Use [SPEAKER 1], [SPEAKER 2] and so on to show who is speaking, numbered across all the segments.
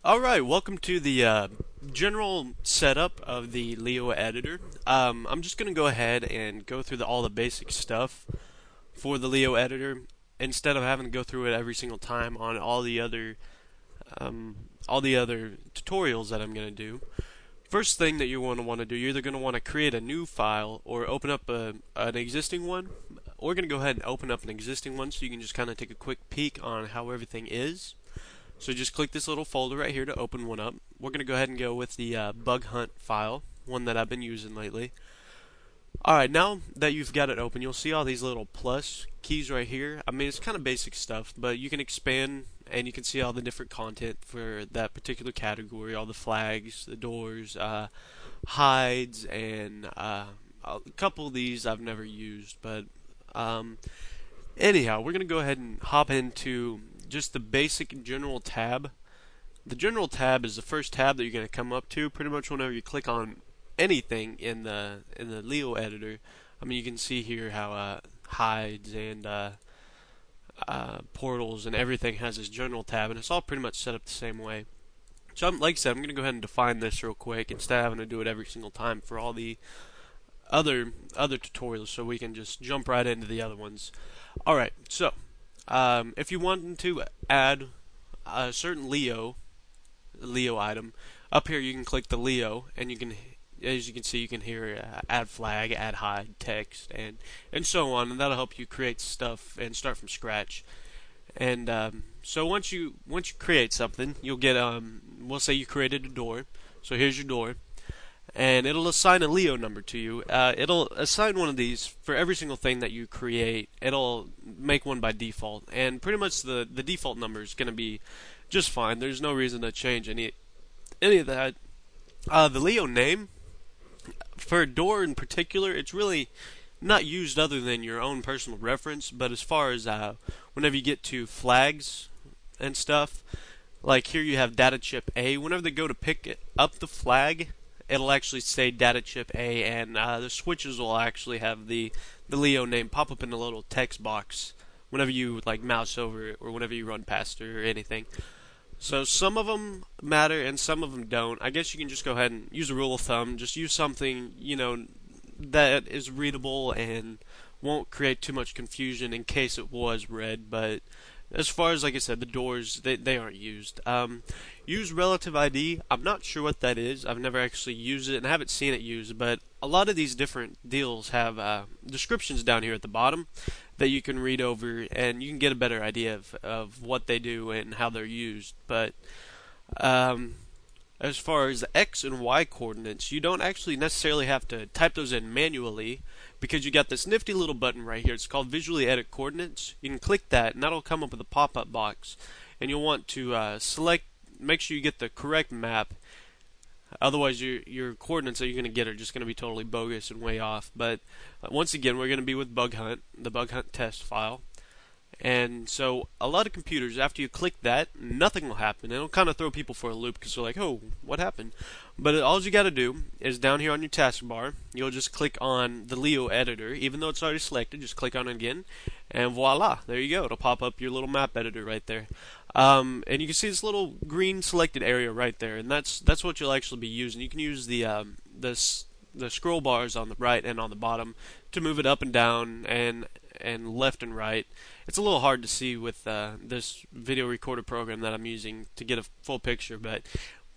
[SPEAKER 1] Alright, welcome to the general setup of the Lio editor. I'm just going to go ahead and go through all the basic stuff for the Lio editor instead of having to go through it every single time on um, all the other tutorials that I'm going to do. First thing that you want to do, you're either going to want to create a new file or open up an existing one. We're going to go ahead and open up an existing one so you can just kind of take a quick peek on how everything is. So just click this little folder right here to open one up. We're going to go ahead and go with the bug hunt file, one that I've been using lately. Alright, now that you've got it open, you'll see all these little plus keys right here. I mean, it's kind of basic stuff, but you can expand and you can see all the different content for that particular category, all the flags, the doors, hides, and a couple of these I've never used, but anyhow, we're going to go ahead and hop into just the basic general tab. The general tab is the first tab that you're going to come up to pretty much whenever you click on anything in the Lio editor. I mean, you can see here how hides and portals and everything has this general tab, and it's all pretty much set up the same way. So, like I said, I'm going to go ahead and define this real quick instead of having to do it every single time for all the other tutorials, so we can just jump right into the other ones. Alright, so if you want to add a certain Lio item, up here you can click the Lio, and you can, as you can see, you can hear add flag, add hide, text, and so on, and that'll help you create stuff and start from scratch. And so once you create something, you'll get we'll say you created a door. So here's your door, and it'll assign a Lio number to you. It'll assign one of these for every single thing that you create. It'll make one by default, and pretty much the default number is going to be just fine. There's no reason to change any of that. The Lio name for a door in particular, it's really not used other than your own personal reference. But as far as whenever you get to flags and stuff, like here you have data chip A. Whenever they go to pick up the flag, it'll actually say data chip A, and the switches will actually have the Lio name pop up in a little text box whenever you like mouse over it or whenever you run past it or anything. So some of them matter and some of them don't. I guess you can just go ahead and use a rule of thumb. Just use something, that is readable and won't create too much confusion in case it was read. But as far as, like I said, the doors, they aren't used. Use relative ID. I'm not sure what that is. I've never actually used it and I haven't seen it used, but a lot of these different deals have descriptions down here at the bottom that you can read over, and you can get a better idea of what they do and how they're used. But as far as the X and Y coordinates, you don't actually necessarily have to type those in manually, because you got this nifty little button right here. It's called Visually Edit Coordinates. You can click that, and that'll come up with a pop-up box. And you'll want to make sure you get the correct map. Otherwise, your coordinates that you're going to get are just going to be totally bogus and way off. But once again, we're going to be with Bug Hunt, the Bug Hunt test file. And so a lot of computers, after you click that, nothing will happen. It'll kind of throw people for a loop because they're like, oh, what happened? But all you got to do is down here on your taskbar, you'll just click on the Lio editor. Even though it's already selected, just click on it again, and voila, there you go. It'll pop up your little map editor right there. And you can see this little green selected area right there, and that's what you'll actually be using. You can use the scroll bars on the right and on the bottom to move it up and down and left and right. It's a little hard to see with this video recorder program that I'm using to get a full picture, but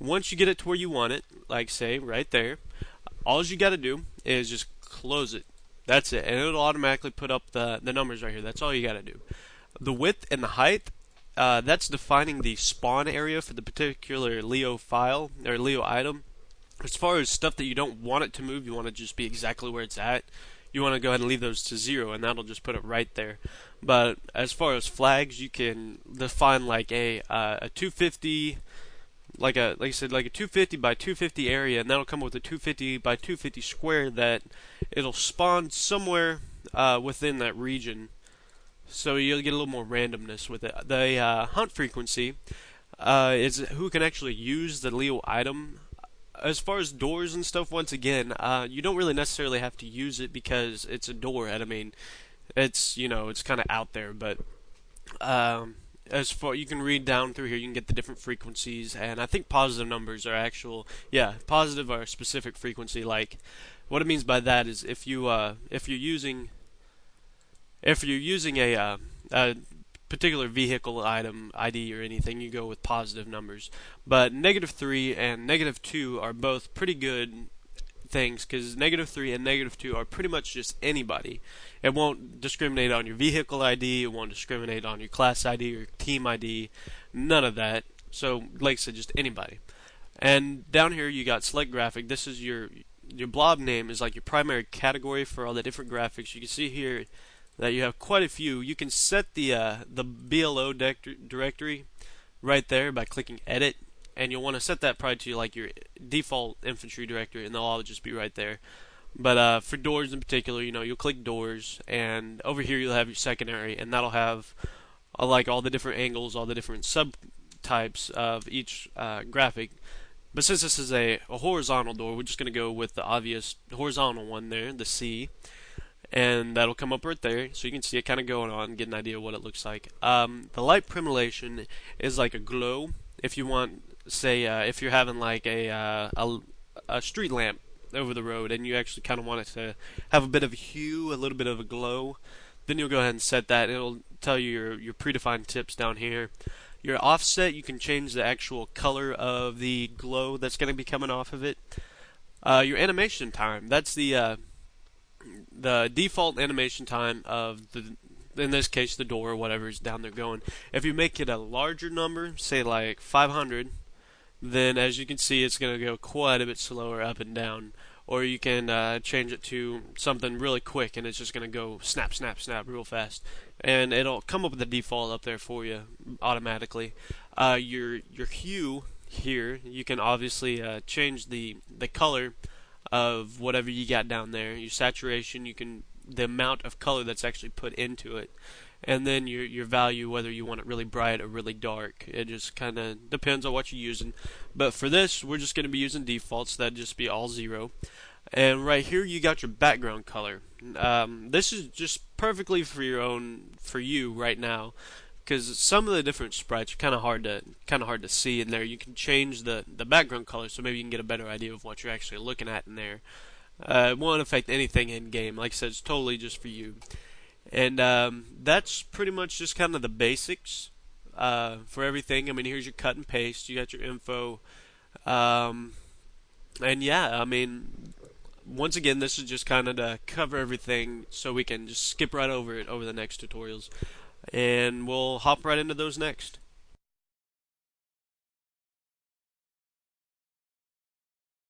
[SPEAKER 1] once you get it to where you want it, like say right there, all you got to do is just close it. That's it, and it'll automatically put up the numbers right here. That's all you got to do. The width and the height, that's defining the spawn area for the particular Lio file or Lio item. As far as stuff that you don't want it to move, you want it to just be exactly where it's at, you want to go ahead and leave those to 0, and that'll just put it right there. But as far as flags, you can define like a 250, like I said, like a 250 by 250 area, and that'll come with a 250 by 250 square that it'll spawn somewhere within that region. So you'll get a little more randomness with it. The hunt frequency is who can actually use the Lio item. As far as doors and stuff, once again, you don't really necessarily have to use it because it's a door. I mean, it's kind of out there, but as far you can read down through here, you can get the different frequencies, and I think positive numbers are actual. Yeah, positive are a specific frequency. Like what it means by that is if you're using a particular vehicle item ID or anything, you go with positive numbers. But -3 and -2 are both pretty good things because -3 and -2 are pretty much just anybody. It won't discriminate on your vehicle ID, it won't discriminate on your class ID or team ID, none of that. So, like I said, just anybody. And down here you got select graphic. This is your blob name is like your primary category for all the different graphics. You can see here that you have quite a few. You can set the BLO directory right there by clicking edit, and you'll want to set that probably to like your default infantry directory, and they'll all just be right there. But for doors in particular, you'll click doors, and over here you'll have your secondary, and that'll have like all the different angles, all the different subtypes of each graphic. But since this is a horizontal door, we're just going to go with the obvious horizontal one there, the C, and that'll come up right there, so you can see it kind of going on and get an idea of what it looks like. The light premolation is like a glow. If you want, say, if you're having like a street lamp over the road, and you actually kind of want it to have a bit of a hue, a little bit of a glow, then you'll go ahead and set that. It'll tell you your predefined tips down here. Your offset, you can change the actual color of the glow that's going to be coming off of it. Your animation time, that's the default animation time of in this case the door or whatever is down there going. If you make it a larger number, say like 500, then as you can see it's going to go quite a bit slower up and down. Or you can change it to something really quick, and it's just going to go snap, snap, snap real fast, and it'll come up with the default up there for you automatically. Your hue here, you can obviously change the color of whatever you got down there. Your saturation, the amount of color that's actually put into it, and then your value, whether you want it really bright or really dark. It just kind of depends on what you're using. But for this, we're just going to be using defaults. That'd just be all 0. And right here, you got your background color. This is just perfectly for you right now, because some of the different sprites are kind of hard to see in there. You can change the background color, so maybe you can get a better idea of what you're actually looking at in there. It won't affect anything in game. Like I said, it's totally just for you. And that's pretty much just kind of the basics for everything. I mean, here's your cut and paste. You got your info. And yeah, I mean, once again, this is just kind of to cover everything so we can just skip right over it over the next tutorials. And we'll hop right into those next.